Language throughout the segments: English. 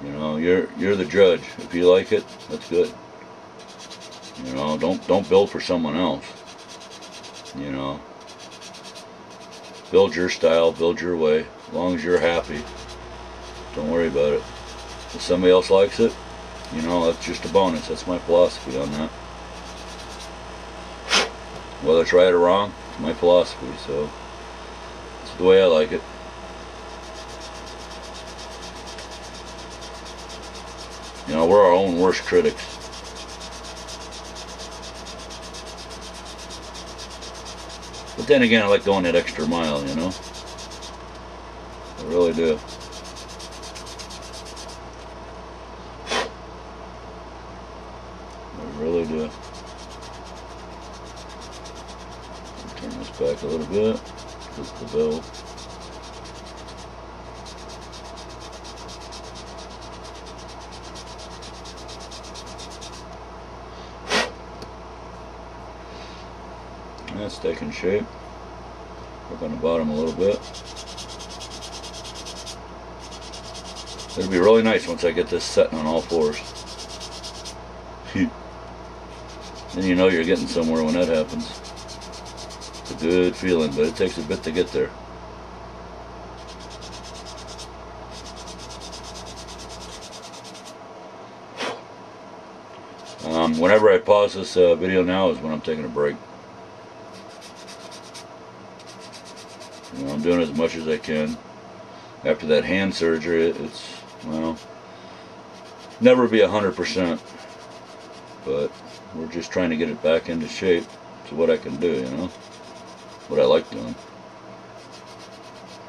You know, you're the judge. If you like it, that's good. You know, don't build for someone else. You know, build your style, build your way. As long as you're happy, don't worry about it. If somebody else likes it, you know, that's just a bonus. That's my philosophy on that. Whether it's right or wrong, it's my philosophy. So it's the way I like it. You know, we're our own worst critics. But then again, I like going that extra mile, you know? I really do. I really do. Turn this back a little bit. Just the bell. That's taking shape. Work on the bottom a little bit. It'll be really nice once I get this setting on all fours. Then you know you're getting somewhere when that happens. It's a good feeling, but it takes a bit to get there. Whenever I pause this video now is when I'm taking a break. You know, I'm doing as much as I can. After that hand surgery, it's, well, never be 100%, but we're just trying to get it back into shape to what I can do, you know, what I like doing.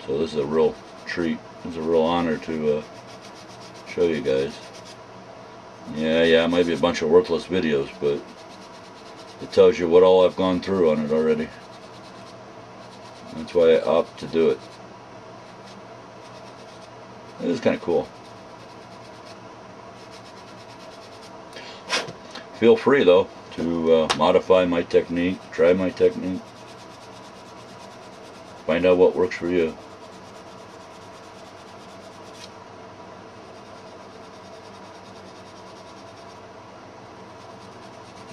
So this is a real treat. It's a real honor to show you guys. Yeah, it might be a bunch of worthless videos, but it tells you what all I've gone through on it already. That's why I opt to do it. It is kind of cool. Feel free though to modify my technique, try my technique, find out what works for you.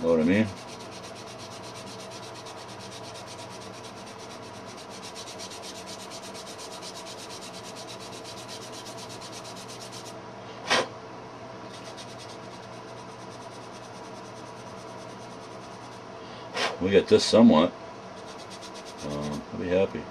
Know what I mean? We get this somewhat. I'll be happy.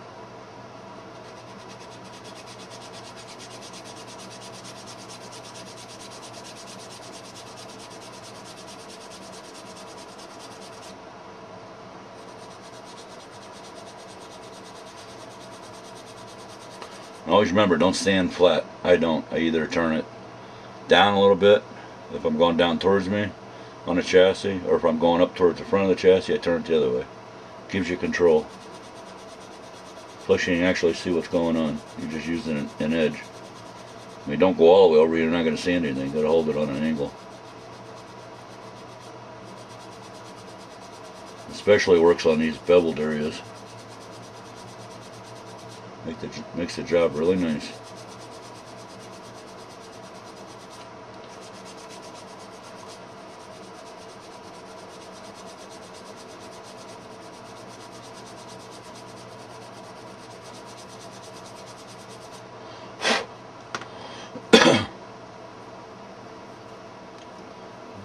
Always remember, don't stand flat. I don't. I either turn it down a little bit if I'm going down towards me on the chassis, or if I'm going up towards the front of the chassis, I turn it the other way. Gives you control. Plus you can actually see what's going on. You're just using an edge. I mean, don't go all the way over, you're not going to see anything. You've got to hold it on an angle. Especially works on these beveled areas. Makes the job really nice.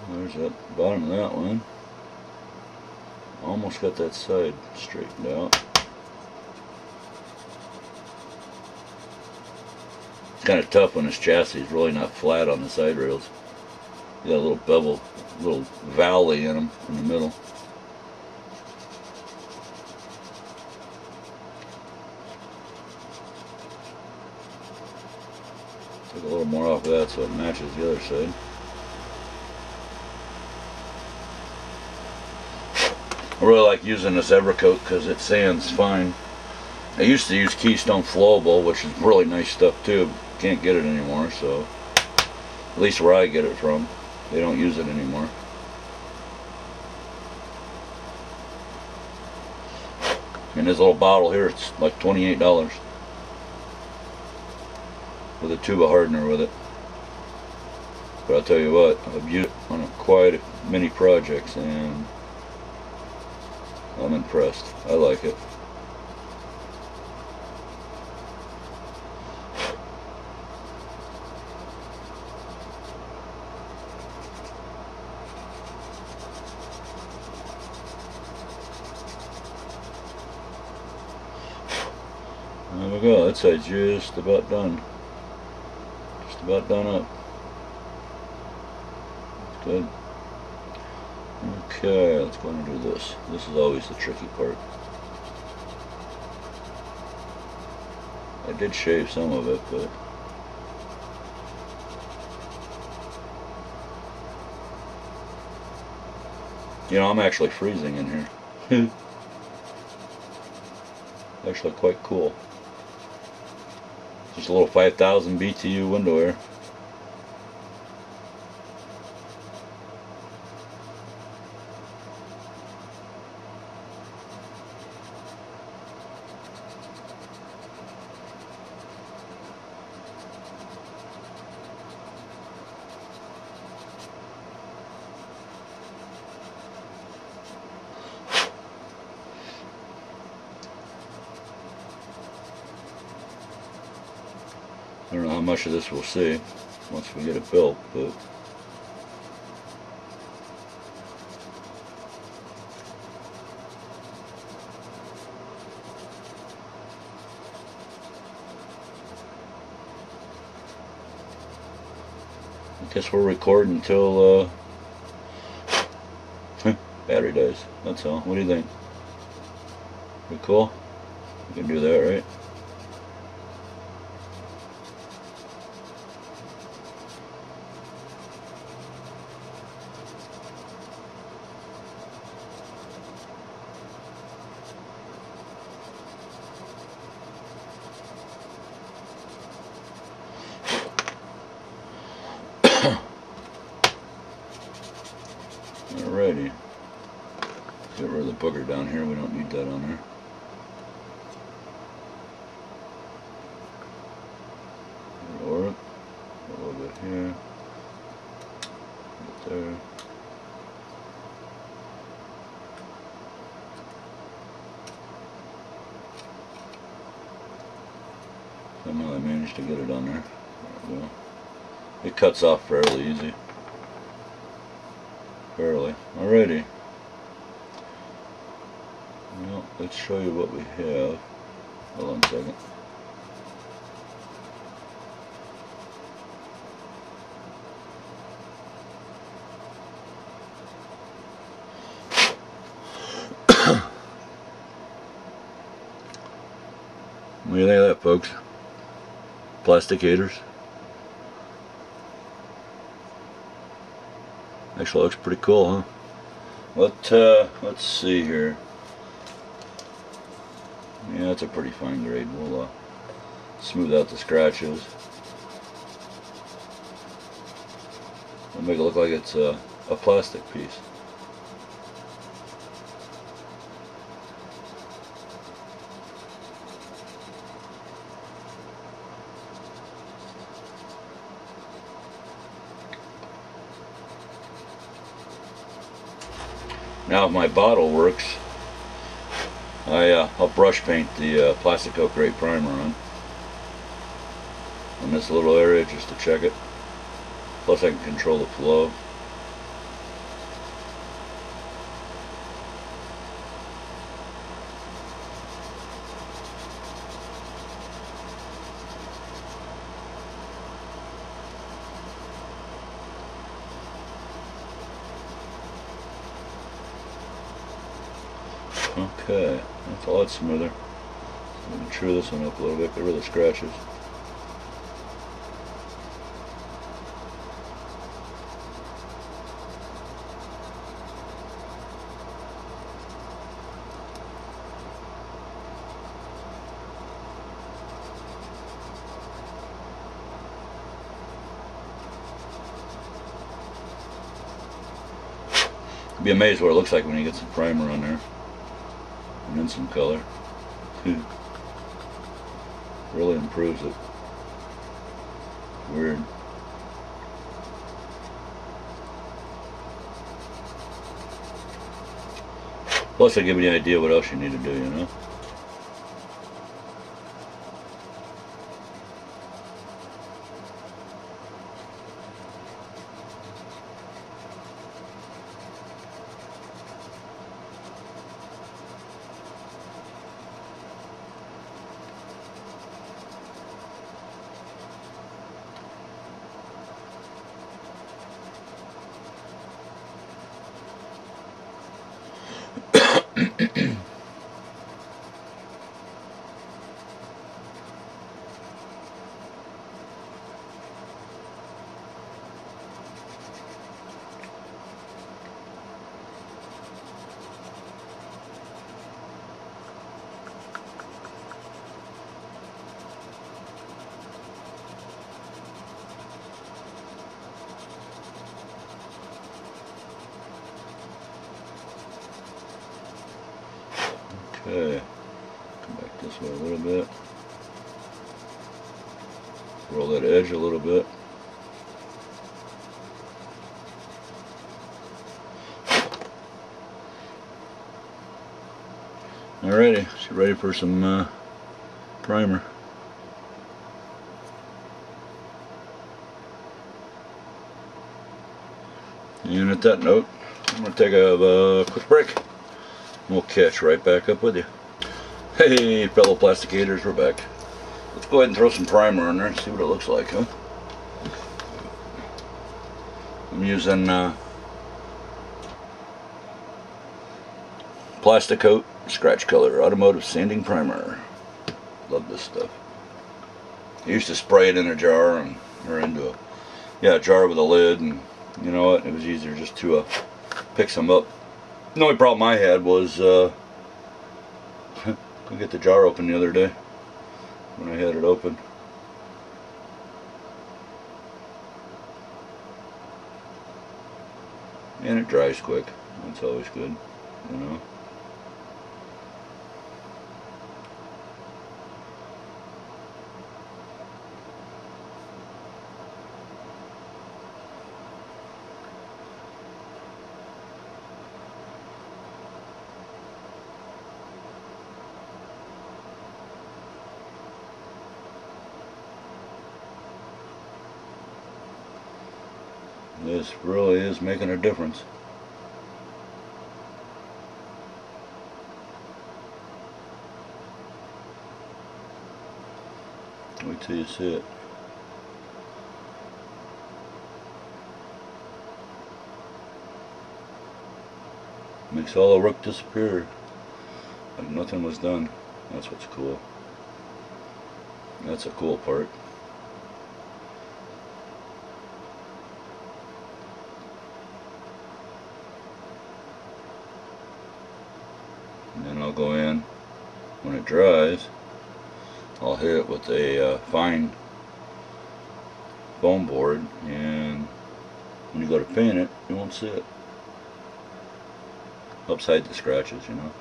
There's that bottom of that one. Almost got that side straightened out. It's kind of tough when this chassis is really not flat on the side rails. You got a little bevel, a little valley in them in the middle. Take a little more off of that so it matches the other side. I really like using this Evercoat because it sands fine. I used to use Keystone Flowable, which is really nice stuff too. Can't get it anymore, so at least where I get it from, they don't use it anymore. And this little bottle here, it's like $28 with a tube of hardener with it. But I'll tell you what, I've used it on quite many projects and I'm impressed. I like it. There we go, that side's just about done. Just about done up. Good. Okay, let's go and do this. This is always the tricky part. I did shave some of it, but you know, I'm actually freezing in here. Actually quite cool. Just a little 5,000 BTU window air. I don't know how much of this we'll see once we get it built, but I guess we'll record until battery dies. That's all. What do you think? Pretty cool? We can do that, right? Alrighty. Get rid of the booger down here. We don't need that on there. Lower it. A little bit here. A bit there. Somehow I managed to get it on there. There we go. It cuts off fairly easy. Fairly. Alrighty. Well, let's show you what we have. Hold on a second. What do you think of that, folks? Plasticators. Actually looks pretty cool, huh? Let's see here. Yeah, it's a pretty fine grade. We'll smooth out the scratches. We'll make it look like it's a plastic piece. Now if my bottle works, I'll brush paint the plastic oak grade primer on this little area just to check it. Plus I can control the flow. Okay, that's a lot smoother. So we can chew this one up a little bit, get rid of the scratches. You'll be amazed what it looks like when you get some primer on there. And then some color. Really improves it. Weird. Plus, I give you an idea what else you need to do, you know. Okay, come back this way a little bit. Roll that edge a little bit. Alrighty, so ready for some primer. And at that note, I'm going to take a quick break. We'll catch right back up with you. Hey, fellow plasticators, we're back. Let's go ahead and throw some primer on there and see what it looks like, huh? I'm using Plastic Coat Scratch Color Automotive Sanding Primer. Love this stuff. I used to spray it in a jar or into a jar with a lid, and you know what? It was easier just to pick some up. The only problem I had was couldn't get the jar open the other day when I had it open. And it dries quick. That's always good, you know. This really is making a difference. Wait till you see it. Makes all the work disappear like nothing was done. That's what's cool. That's a cool part. And then I'll go in, when it dries, I'll hit it with a fine foam board, and when you go to paint it, you won't see it. Helps hide the scratches, you know.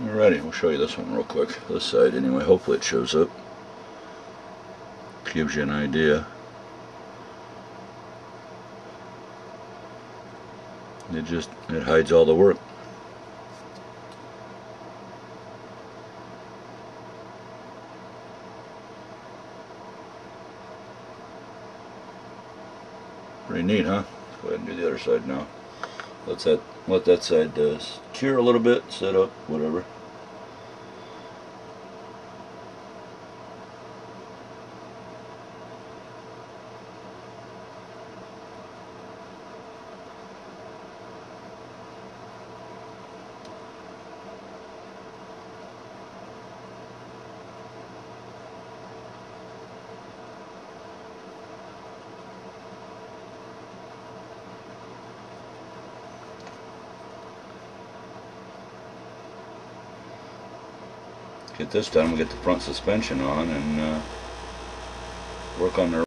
Alrighty, we'll show you this one real quick. This side anyway, hopefully it shows up. Gives you an idea. It hides all the work. Pretty neat, huh? Let's go ahead and do the other side now. Let that side cure a little bit, set up, whatever. Get this done, we'll get the front suspension on and work on the